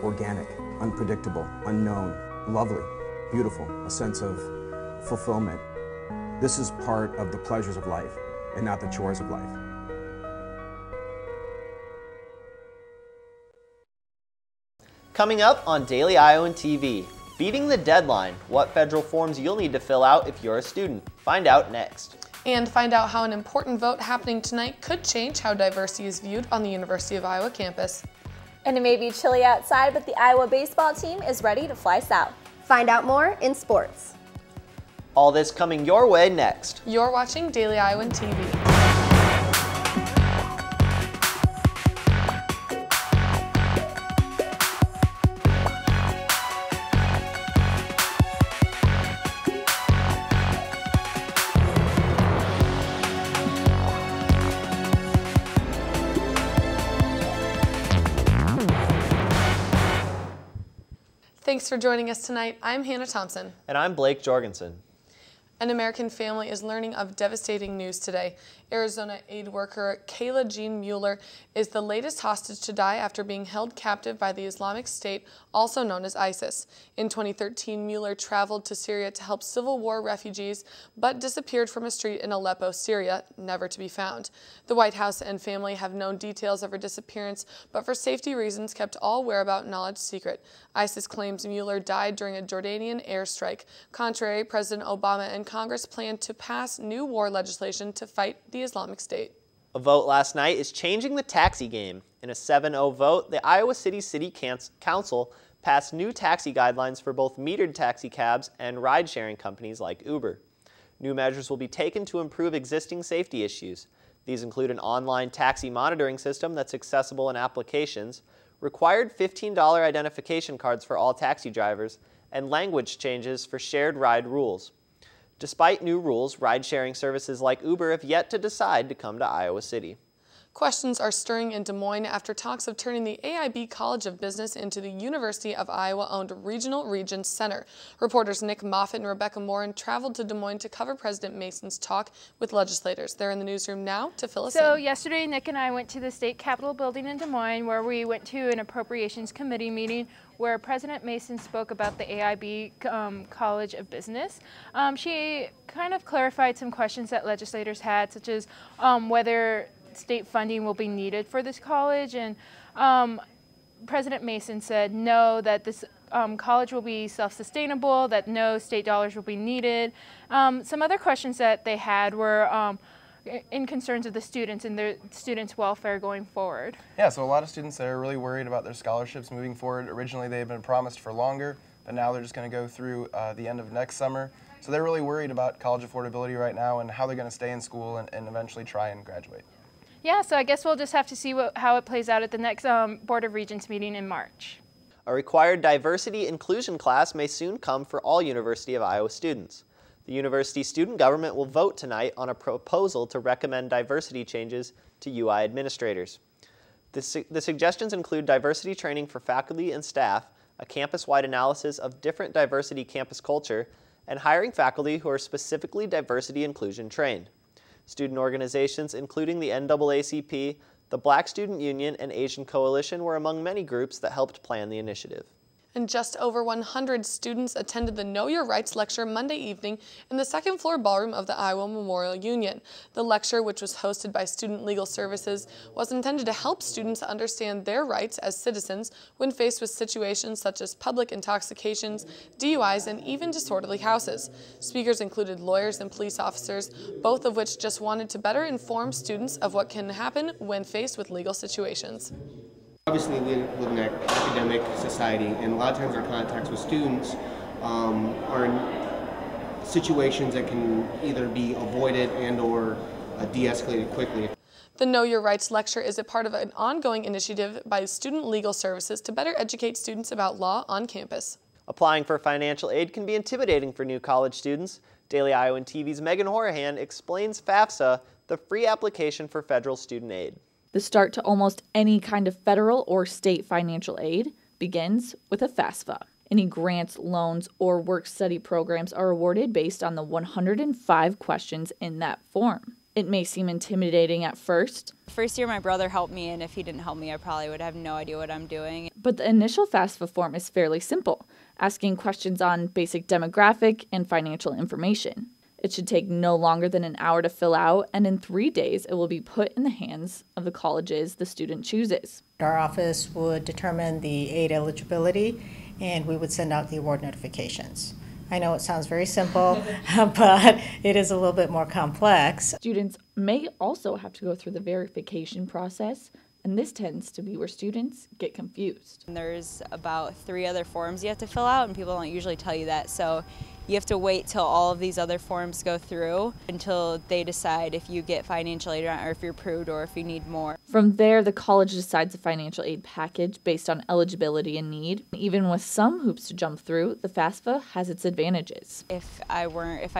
organic, unpredictable, unknown, lovely, beautiful, a sense of fulfillment. This is part of the pleasures of life and not the chores of life. Coming up on Daily Iowan TV, beating the deadline, what federal forms you'll need to fill out if you're a student. Find out next. And find out how an important vote happening tonight could change how diversity is viewed on the University of Iowa campus. And it may be chilly outside, but the Iowa baseball team is ready to fly south. Find out more in sports. All this coming your way next. You're watching Daily Iowan TV. Thanks for joining us tonight. I'm Hannah Thompson. And I'm Blake Jorgensen. An American family is learning of devastating news today. Arizona aid worker Kayla Jean Mueller is the latest hostage to die after being held captive by the Islamic State, also known as ISIS. In 2013, Mueller traveled to Syria to help civil war refugees, but disappeared from a street in Aleppo, Syria, never to be found. The White House and family have known details of her disappearance, but for safety reasons kept all whereabout knowledge secret. ISIS claims Mueller died during a Jordanian airstrike. Contrary, President Obama and Congress plan to pass new war legislation to fight the Islamic State. A vote last night is changing the taxi game. In a 7-0 vote, the Iowa City Council passed new taxi guidelines for both metered taxi cabs and ride-sharing companies like Uber. New measures will be taken to improve existing safety issues. These include an online taxi monitoring system that's accessible in applications, required $15 identification cards for all taxi drivers, and language changes for shared ride rules. Despite new rules, ride-sharing services like Uber have yet to decide to come to Iowa City. Questions are stirring in Des Moines after talks of turning the AIB College of Business into the University of Iowa-owned Regional Region Center. Reporters Nick Moffitt and Rebecca Morin traveled to Des Moines to cover President Mason's talk with legislators. They're in the newsroom now to fill us in. So yesterday, Nick and I went to the State Capitol building in Des Moines, where we went to an Appropriations Committee meeting where President Mason spoke about the AIB College of Business. She kind of clarified some questions that legislators had, such as whether state funding will be needed for this college, and President Mason said no, that this college will be self-sustainable, that no state dollars will be needed. Some other questions that they had were in concerns of the students and their students' welfare going forward. Yeah, so a lot of students are really worried about their scholarships moving forward. Originally they had been promised for longer, but now they're just going to go through the end of next summer. So they're really worried about college affordability right now and how they're going to stay in school and eventually try and graduate. Yeah, so I guess we'll just have to see how it plays out at the next Board of Regents meeting in March. A required diversity inclusion class may soon come for all University of Iowa students. The university student government will vote tonight on a proposal to recommend diversity changes to UI administrators. The suggestions include diversity training for faculty and staff, a campus-wide analysis of different diversity campus culture, and hiring faculty who are specifically diversity inclusion trained. Student organizations, including the NAACP, the Black Student Union, and Asian Coalition were among many groups that helped plan the initiative. And just over 100 students attended the Know Your Rights lecture Monday evening in the second floor ballroom of the Iowa Memorial Union. The lecture, which was hosted by Student Legal Services, was intended to help students understand their rights as citizens when faced with situations such as public intoxications, DUIs, and even disorderly houses. Speakers included lawyers and police officers, both of which just wanted to better inform students of what can happen when faced with legal situations. Obviously, we live in an academic society, and a lot of times our contacts with students are in situations that can either be avoided and or de-escalated quickly. The Know Your Rights lecture is a part of an ongoing initiative by Student Legal Services to better educate students about law on campus. Applying for financial aid can be intimidating for new college students. Daily Iowan TV's Megan Horahan explains FAFSA, the free application for federal student aid. The start to almost any kind of federal or state financial aid begins with a FAFSA. Any grants, loans, or work-study programs are awarded based on the 105 questions in that form. It may seem intimidating at first. First year my brother helped me, and if he didn't help me I probably would have no idea what I'm doing. But the initial FAFSA form is fairly simple, asking questions on basic demographic and financial information. It should take no longer than an hour to fill out, and in 3 days it will be put in the hands of the colleges the student chooses. Our office would determine the aid eligibility, and we would send out the award notifications. I know it sounds very simple, but it is a little bit more complex. Students may also have to go through the verification process, and this tends to be where students get confused. There's about 3 other forms you have to fill out, and people don't usually tell you that, so you have to wait till all of these other forms go through until they decide if you get financial aid or if you're approved or if you need more. From there, the college decides a financial aid package based on eligibility and need. Even with some hoops to jump through, the FAFSA has its advantages. If I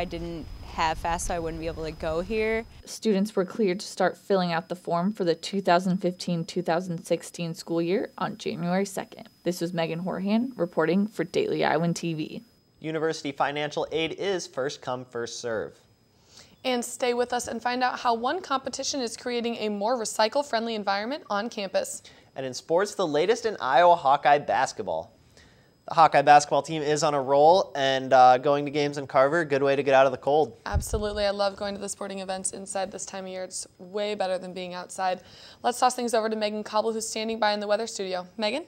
didn't have FAFSA, I wouldn't be able to go here. Students were cleared to start filling out the form for the 2015-2016 school year on January 2nd. This was Megan Horhan reporting for Daily Iowan TV. University financial aid is first come, first serve. And stay with us and find out how one competition is creating a more recycle-friendly environment on campus. And in sports, the latest in Iowa Hawkeye basketball. The Hawkeye basketball team is on a roll, and going to games in Carver, a good way to get out of the cold. Absolutely. I love going to the sporting events inside this time of year. It's way better than being outside. Let's toss things over to Megan Cobble, who's standing by in the weather studio. Megan?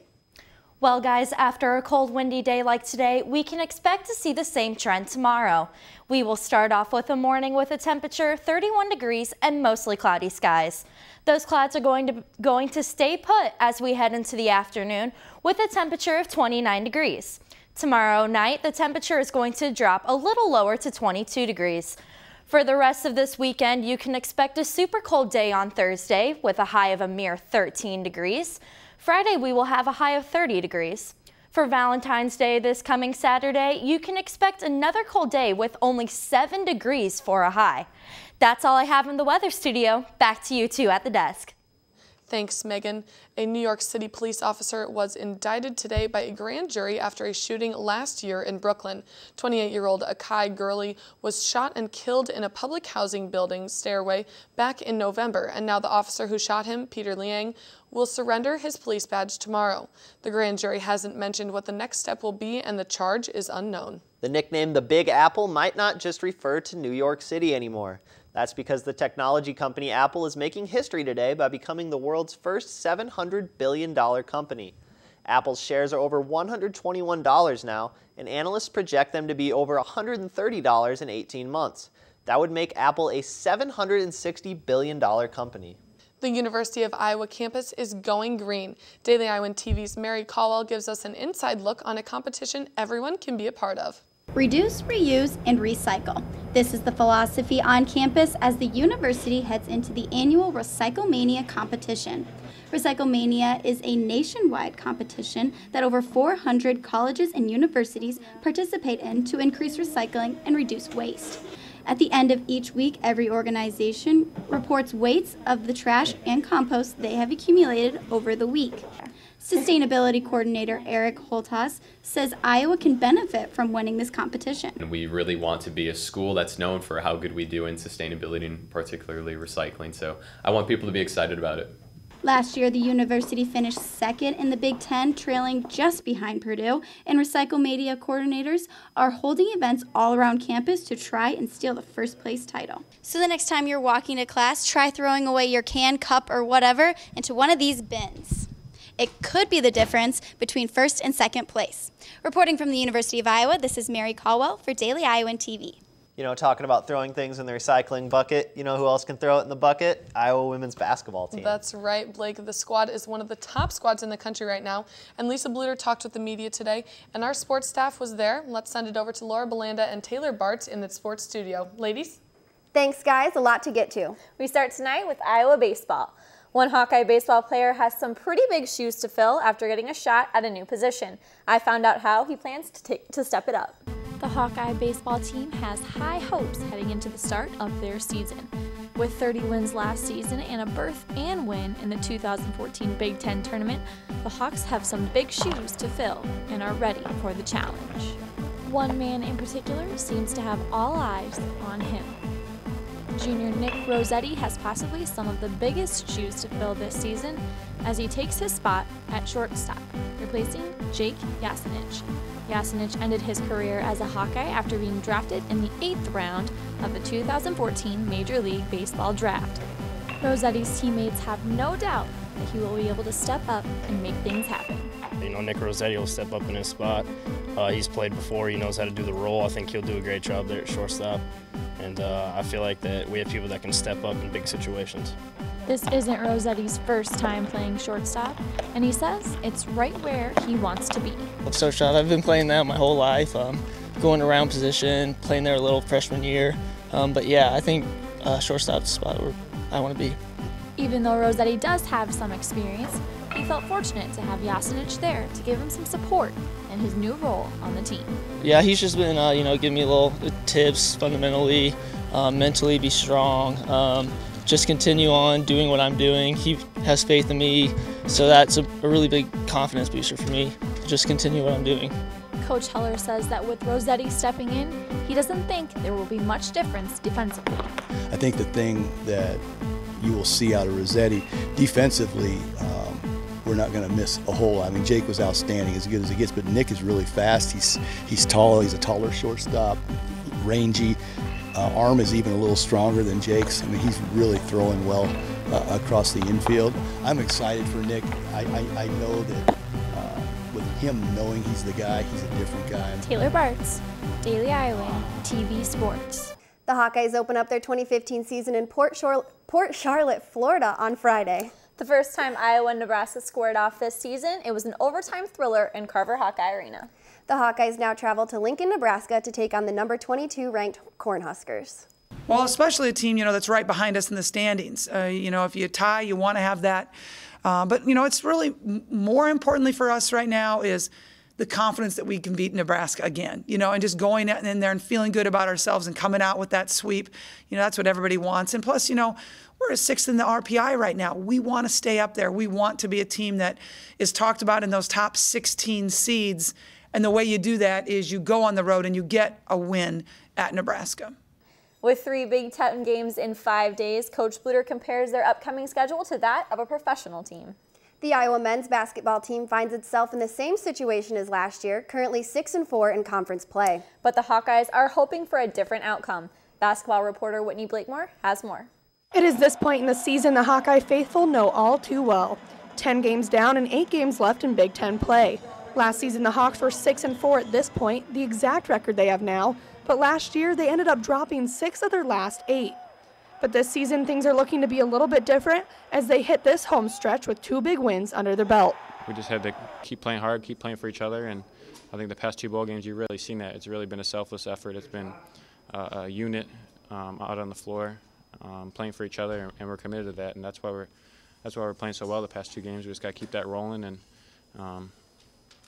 Well, guys, after a cold, windy day like today, we can expect to see the same trend tomorrow. We will start off with a morning with a temperature 31 degrees and mostly cloudy skies. Those clouds are going to stay put as we head into the afternoon with a temperature of 29 degrees. Tomorrow night, the temperature is going to drop a little lower to 22 degrees. For the rest of this weekend, you can expect a super cold day on Thursday with a high of a mere 13 degrees. Friday, we will have a high of 30 degrees. For Valentine's Day this coming Saturday, you can expect another cold day with only 7 degrees for a high. That's all I have in the weather studio. Back to you two at the desk. Thanks, Megan. A New York City police officer was indicted today by a grand jury after a shooting last year in Brooklyn. 28-year-old Akai Gurley was shot and killed in a public housing building stairway back in November, and now the officer who shot him, Peter Liang, will surrender his police badge tomorrow. The grand jury hasn't mentioned what the next step will be, and the charge is unknown. The nickname The Big Apple might not just refer to New York City anymore. That's because the technology company Apple is making history today by becoming the world's first $700 billion company. Apple's shares are over $121 now, and analysts project them to be over $130 in 18 months. That would make Apple a $760 billion company. The University of Iowa campus is going green. Daily Iowan TV's Mary Caldwell gives us an inside look on a competition everyone can be a part of. Reduce, reuse, and recycle. This is the philosophy on campus as the university heads into the annual Recyclemania competition. Recyclemania is a nationwide competition that over 400 colleges and universities participate in to increase recycling and reduce waste. At the end of each week, every organization reports weights of the trash and compost they have accumulated over the week. Sustainability Coordinator Eric Holtas says Iowa can benefit from winning this competition. We really want to be a school that's known for how good we do in sustainability and particularly recycling, so I want people to be excited about it. Last year, the university finished second in the Big Ten, trailing just behind Purdue, and Recyclemania coordinators are holding events all around campus to try and steal the first place title. So the next time you're walking to class, try throwing away your can, cup, or whatever into one of these bins. It could be the difference between first and second place. Reporting from the University of Iowa, this is Mary Caldwell for Daily Iowan TV. You know, talking about throwing things in the recycling bucket, you know who else can throw it in the bucket? Iowa women's basketball team. That's right, Blake. The squad is one of the top squads in the country right now, and Lisa Bluter talked with the media today, and our sports staff was there. Let's send it over to Laura Belanda and Taylor Bartz in the sports studio. Ladies? Thanks, guys. A lot to get to. We start tonight with Iowa baseball. One Hawkeye baseball player has some pretty big shoes to fill after getting a shot at a new position. I found out how he plans to step it up. The Hawkeye baseball team has high hopes heading into the start of their season. With 30 wins last season and a berth and win in the 2014 Big Ten tournament, the Hawks have some big shoes to fill and are ready for the challenge. One man in particular seems to have all eyes on him. Junior Nick Rossetti has possibly some of the biggest shoes to fill this season as he takes his spot at shortstop, replacing Jake Yasinich. Yasinich ended his career as a Hawkeye after being drafted in the 8th round of the 2014 Major League Baseball draft. Rossetti's teammates have no doubt that he will be able to step up and make things happen. You know, Nick Rossetti will step up in his spot. He's played before. He knows how to do the role. I think he'll do a great job there at shortstop. And I feel like that we have people that can step up in big situations. This isn't Rossetti's first time playing shortstop, and he says it's right where he wants to be. Shortstop, I've been playing that my whole life, going around position, playing there a little freshman year. But yeah, I think shortstop's the spot where I want to be. Even though Rossetti does have some experience, he felt fortunate to have Yasinich there to give him some support in his new role on the team. Yeah, he's just been, giving me little tips, fundamentally, mentally be strong, just continue on doing what I'm doing. He has faith in me, so that's a really big confidence booster for me. Just continue what I'm doing. Coach Heller says that with Rossetti stepping in, he doesn't think there will be much difference defensively. I think the thing that you will see out of Rossetti defensively, we're not going to miss a hole. I mean, Jake was outstanding, as good as he gets, but Nick is really fast. He's tall. He's a taller shortstop, rangy. Arm is even a little stronger than Jake's. I mean, he's really throwing well across the infield. I'm excited for Nick. I know that with him knowing he's the guy, he's a different guy. Taylor Bartz, Daily Iowan, TV Sports. The Hawkeyes open up their 2015 season in Port Charlotte, Florida on Friday. The first time Iowa and Nebraska squared off this season, it was an overtime thriller in Carver Hawkeye Arena. The Hawkeyes now travel to Lincoln, Nebraska to take on the number 22 ranked Cornhuskers. Well, especially a team, that's right behind us in the standings. If you tie, you want to have that. But, it's really more importantly for us right now is the confidence that we can beat Nebraska again, and just going in there and feeling good about ourselves and coming out with that sweep. That's what everybody wants. And plus, we're 6th in the RPI right now. We want to stay up there. We want to be a team that is talked about in those top 16 seeds. And the way you do that is you go on the road and you get a win at Nebraska. With 3 Big Ten games in 5 days, Coach Bluter compares their upcoming schedule to that of a professional team. The Iowa men's basketball team finds itself in the same situation as last year, currently 6-4 in conference play. But the Hawkeyes are hoping for a different outcome. Basketball reporter Whitney Blakemore has more. It is this point in the season the Hawkeye faithful know all too well. 10 games down and 8 games left in Big Ten play. Last season the Hawks were 6-4 at this point, the exact record they have now, but last year they ended up dropping 6 of their last 8. But this season things are looking to be a little bit different as they hit this home stretch with 2 big wins under their belt. We just had to keep playing hard, keep playing for each other, and I think the past 2 bowl games you've really seen that. It's really been a selfless effort. It's been a unit out on the floor, playing for each other, and we're committed to that, and that's why we're playing so well the past 2 games. We just got to keep that rolling and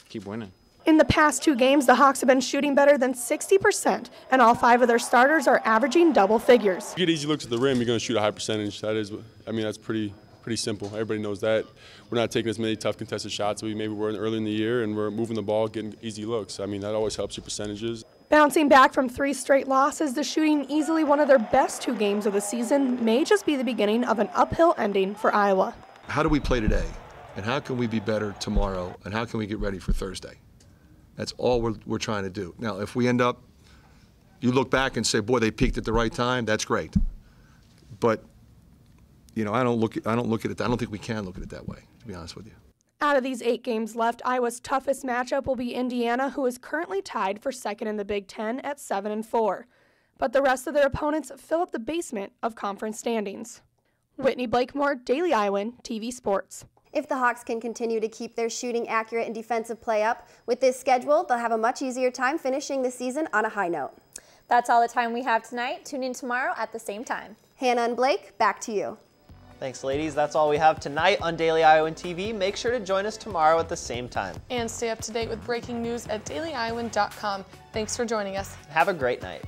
keep winning. In the past 2 games, the Hawks have been shooting better than 60%, and all 5 of their starters are averaging double figures. If you get easy looks at the rim, you're going to shoot a high percentage. That's pretty simple. Everybody knows that. We're not taking as many tough contested shots as we maybe were early in the year, and we're moving the ball, getting easy looks. That always helps your percentages. Bouncing back from 3 straight losses, the shooting easily one of their best 2 games of the season may just be the beginning of an uphill ending for Iowa. How do we play today, and how can we be better tomorrow, and how can we get ready for Thursday? That's all we're trying to do. Now, if we end up, you look back and say, boy, they peaked at the right time, that's great. But, I don't look at it, I don't think we can look at it that way, to be honest with you. Out of these 8 games left, Iowa's toughest matchup will be Indiana, who is currently tied for 2nd in the Big Ten at 7-4. But the rest of their opponents fill up the basement of conference standings. Whitney Blakemore, Daily Iowan, TV Sports. If the Hawks can continue to keep their shooting accurate and defensive play up, with this schedule, they'll have a much easier time finishing the season on a high note. That's all the time we have tonight. Tune in tomorrow at the same time. Hannah and Blake, back to you. Thanks, ladies. That's all we have tonight on Daily Iowan TV. Make sure to join us tomorrow at the same time. And stay up to date with breaking news at dailyiowan.com. Thanks for joining us. Have a great night.